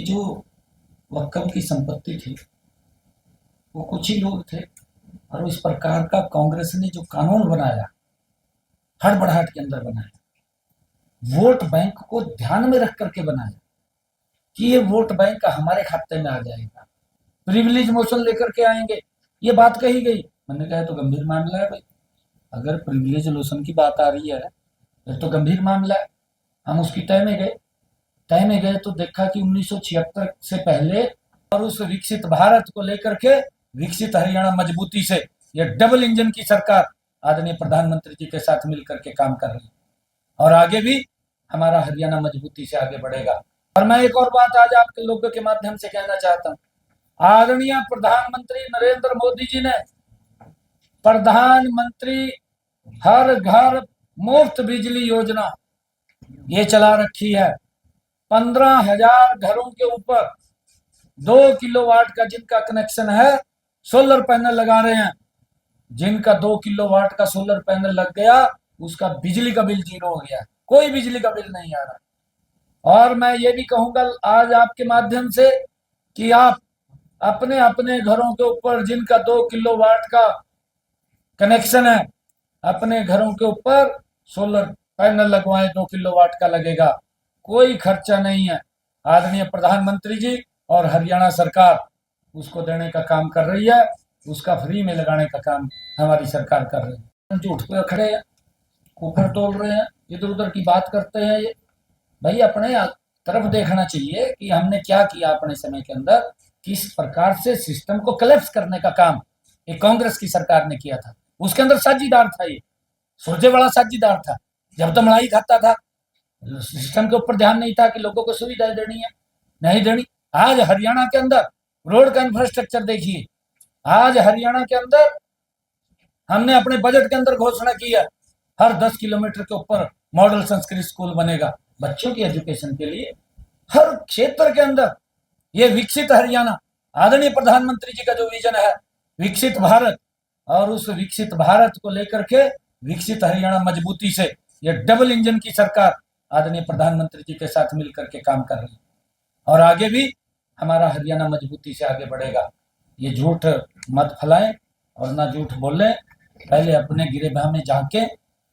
जो वक्फ की संपत्ति थी वो कुछ ही लोग थे, और इस प्रकार का कांग्रेस ने जो कानून बनाया, हड़बड़ाहट के अंदर बनाया, वोट बैंक को ध्यान में रख करके बनाया कि ये वोट बैंक हमारे खाते में आ जाएगा, प्रिविलेज मोशन लेकर के आएंगे, ये बात कही गई। मैंने कहा तो गंभीर मामला है भाई, अगर प्रिविलेज लोशन की बात आ रही है फिर तो गंभीर मामला है। हम उसकी तय में गए तो देखा कि 1976 से पहले और उस विकसित भारत को लेकर के विकसित हरियाणा मजबूती से, ये डबल इंजन की सरकार आदरणीय प्रधानमंत्री जी के साथ मिलकर के काम कर रही है, और आगे भी हमारा हरियाणा मजबूती से आगे बढ़ेगा। और मैं एक और बात आज आपके लोगों के माध्यम से कहना चाहता हूँ, आदरणीय प्रधानमंत्री नरेंद्र मोदी जी ने प्रधानमंत्री हर घर मुफ्त बिजली योजना ये चला रखी है। 15,000 घरों के ऊपर 2 किलोवाट का जिनका कनेक्शन है सोलर पैनल लगा रहे हैं। जिनका 2 किलोवाट का सोलर पैनल लग गया उसका बिजली का बिल जीरो हो गया, कोई बिजली का बिल नहीं आ रहा। और मैं ये भी कहूंगा आज आपके माध्यम से कि आप अपने अपने घरों के ऊपर जिनका 2 किलोवाट का कनेक्शन है, अपने घरों के ऊपर सोलर पैनल लगवाएं, 2 किलोवाट का लगेगा, कोई खर्चा नहीं है। आदरणीय प्रधानमंत्री जी और हरियाणा सरकार उसको देने का काम कर रही है, उसका फ्री में लगाने का काम हमारी सरकार कर रही है। झूठ पे खड़े हैं, कुफर तोल रहे हैं, इधर उधर की बात करते हैं। ये भाई अपने तरफ देखना चाहिए कि हमने क्या किया अपने समय के अंदर, किस प्रकार से सिस्टम को कलेप्स करने का काम एक कांग्रेस की सरकार ने किया था। उसके अंदर साझीदार था, ये सुरजेवाला साझीदार था। जब तो मलाई खाता था, सिस्टम के ऊपर ध्यान नहीं था कि लोगों को सुविधाएं देनी है नहीं देनी। आज हरियाणा के अंदर रोड का इंफ्रास्ट्रक्चर देखिए, आज हरियाणा के अंदर हमने अपने बजट के अंदर घोषणा की है हर 10 किलोमीटर के ऊपर मॉडल संस्कृत स्कूल बनेगा बच्चों की एजुकेशन के लिए। हर क्षेत्र के अंदर ये विकसित हरियाणा, आदरणीय प्रधानमंत्री जी का जो विजन है विकसित भारत, और उस विकसित भारत को लेकर के विकसित हरियाणा मजबूती से, ये डबल इंजन की सरकार आदरणीय प्रधानमंत्री जी के साथ मिलकर के काम कर रही है, और आगे भी हमारा हरियाणा मजबूती से आगे बढ़ेगा। ये झूठ मत फैलाएं और ना झूठ बोलें, पहले अपने गिरेबान में झांके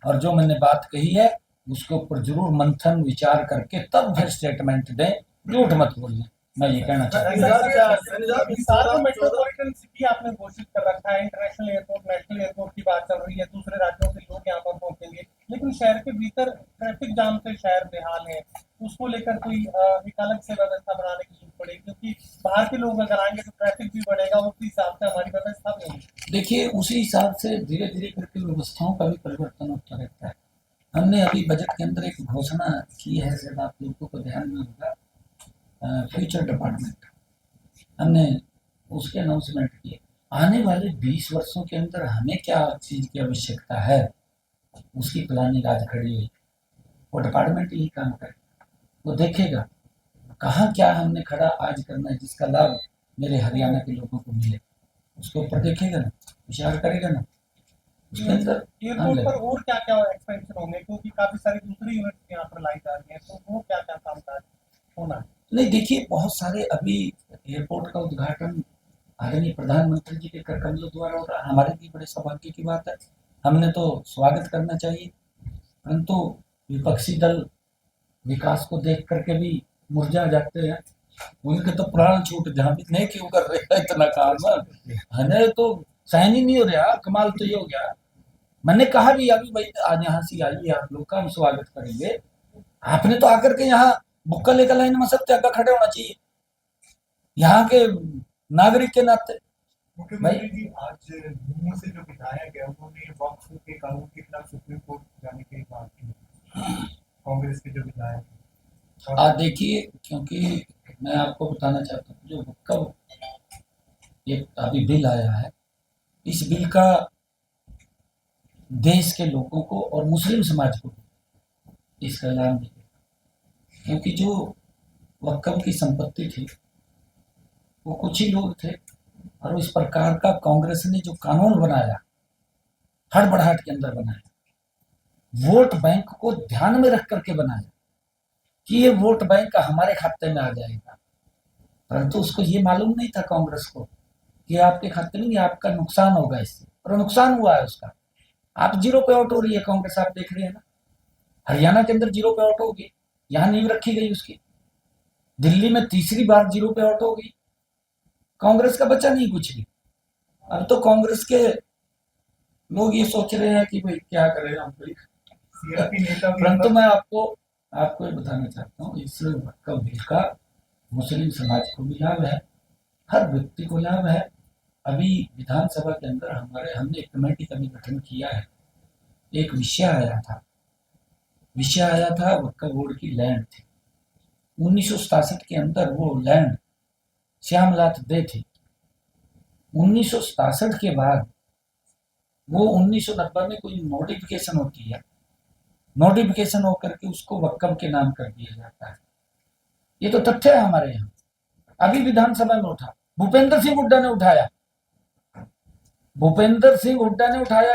और जो मैंने बात कही है उसके ऊपर जरूर मंथन विचार करके तब फिर स्टेटमेंट दें, झूठ मत बोलें। मैं ये कहना चाहता हूँ। मेट्रोपॉलिटन सिटी आपने घोषित कर रखा है, इंटरनेशनल एयरपोर्ट, नेशनल एयरपोर्ट की बात चल रही है, दूसरे राज्यों से लोग यहाँ पर पहुंचेंगे, लेकिन शहर के भीतर ट्रैफिक जाम से शहर बेहाल है। उसको लेकर कोई एक अलग से व्यवस्था बनाने की जरूरत पड़ेगी, क्योंकि बाहर के लोग अगर आएंगे तो ट्रैफिक भी बढ़ेगा, उस हिसाब से हमारी व्यवस्था भी होगी। देखिए उसी हिसाब से धीरे धीरे करके व्यवस्थाओं का भी परिवर्तन होता रहता है। हमने अभी बजट के अंदर एक घोषणा की है, शायद आप लोगों को ध्यान में होगा, फ्यूचर डिपार्टमेंट, हमने उसके अनाउंसमेंट किए। आने वाले 20 वर्षों के अंदर हमें क्या चीज की आवश्यकता है उसकी प्लानिंग आज खड़ी हुई, वो डिपार्टमेंट ही काम करेगा, वो देखेगा कहाँ क्या हमने खड़ा आज करना है जिसका लाभ मेरे हरियाणा के लोगों को मिले, उसके ऊपर देखेगा ना, विचार करेगा ना, उसके अंदर एयरपोर्ट पर और क्या क्या एक्सपेंशन होंगे, क्योंकि काफी सारी दूसरी यूनिट यहाँ पर लाई जा रही है, तो वो क्या क्या कामकाज होना है? नहीं देखिए बहुत सारे अभी एयरपोर्ट का उद्घाटन आदरणीय प्रधानमंत्री जी के कर कमलों द्वारा हो रहा है, हमारे लिए बड़े सौभाग्य की बात है, हमने तो स्वागत करना चाहिए। परंतु विपक्षी दल विकास को देख करके भी मुरझा जाते हैं, उनके तो प्राण छूट जहाँ भी नहीं क्यों कर रहे हैं इतना काम, हमें तो सहन ही नहीं हो रहा। कमाल तो ये हो गया, मैंने कहा भी अभी भाई आज यहाँ से आइए आप लोग का हम स्वागत करेंगे, आपने तो आकर के यहाँ बुक्का लेकर लाइन में सब जगह खड़े होना चाहिए यहाँ के नागरिक के नाते। मुख्यमंत्री जी आज मुंह से जो बताया गया उन्होंने वक्फ के कानून के खिलाफ सुप्रीम कोर्ट जाने की बात की, कांग्रेस के जो विधायक। देखिए क्योंकि मैं आपको बताना चाहता हूँ जो वक्फ ये अभी बिल आया है, इस बिल का देश के लोगों को और मुस्लिम समाज को इसका लाभ मिलेगा, क्योंकि जो वक्फ की संपत्ति थी वो कुछ ही लोग थे, और इस प्रकार का कांग्रेस ने जो कानून बनाया, हड़बड़ाहट के अंदर बनाया, वोट बैंक को ध्यान में रख करके बनाया कि ये वोट बैंक हमारे खाते में आ जाएगा, परंतु उसको ये मालूम नहीं था कांग्रेस को कि आपके खाते में आपका नुकसान होगा इससे, और नुकसान हुआ है उसका। आप जीरो पे आउट हो रही है कांग्रेस, आप देख रहे हैं ना। हरियाणा के अंदर जीरो पे आउट होगी, यहाँ नींव रखी गई उसकी। दिल्ली में तीसरी बार जीरो पे आउट होगी, कांग्रेस का बचा नहीं कुछ भी। अब तो कांग्रेस के लोग ये सोच रहे हैं कि भाई क्या करें हम भाई। सीआरपी नेता भी परंतु मैं आपको ये बताना चाहता हूँ, इस वक्फ बिल का मुस्लिम समाज को भी लाभ है, हर व्यक्ति को लाभ है। अभी विधानसभा के अंदर हमने एक कमेटी का भी गठन किया है। एक विषय आया था वक्फ बोर्ड की लैंड थी। 1967 के अंदर वो लैंड श्यामलाल दे थी। 1967 के बाद वो 1990 में कोई नोटिफिकेशन होती है, नोटिफिकेशन होकर के उसको वक्फ के नाम कर दिया जाता है। ये तो तथ्य है हमारे यहाँ। अभी विधानसभा में उठा, भूपेंद्र सिंह हुड्डा ने उठाया,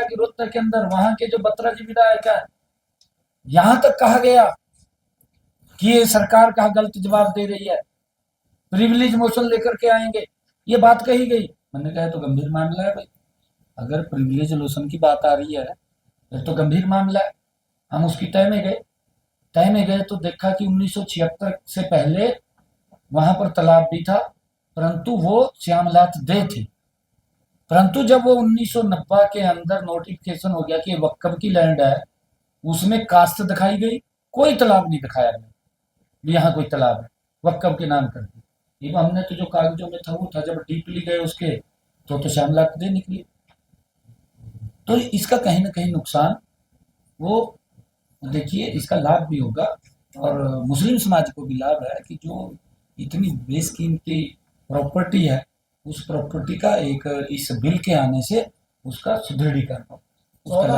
कि रोहतक के अंदर वहां के जो बत्रा जी विधायक है, यहां तक कहा गया कि ये सरकार का गलत जवाब दे रही है, प्रिविलेज मोशन लेकर के आएंगे, ये बात कही गई। मैंने कहा तो गंभीर मामला है भाई, अगर प्रिविलेज मोशन की बात आ रही है फिर तो गंभीर मामला है। हम उसकी तय में गए तो देखा कि 1976 से पहले वहां पर तालाब भी था, परंतु वो श्यामलाल दे थे। परंतु जब वो 1990 के अंदर नोटिफिकेशन हो गया कि वक्फ की लैंड है, उसमें कास्ट दिखाई गई, कोई तालाब नहीं दिखाया गया, यहाँ कोई तालाब है, वक्फ के नाम कर दी। ये हमने तो जो कागजों में था वो था, जब डीपली गए उसके तो श्यामलाल दे निकली। तो इसका कहीं ना कहीं नुकसान, वो देखिए इसका लाभ भी होगा और मुस्लिम समाज को भी लाभ है कि जो इतनी बेशकीमती प्रॉपर्टी है, उस प्रॉपर्टी का एक इस बिल के आने से उसका सुदृढ़ीकरण हो, उसका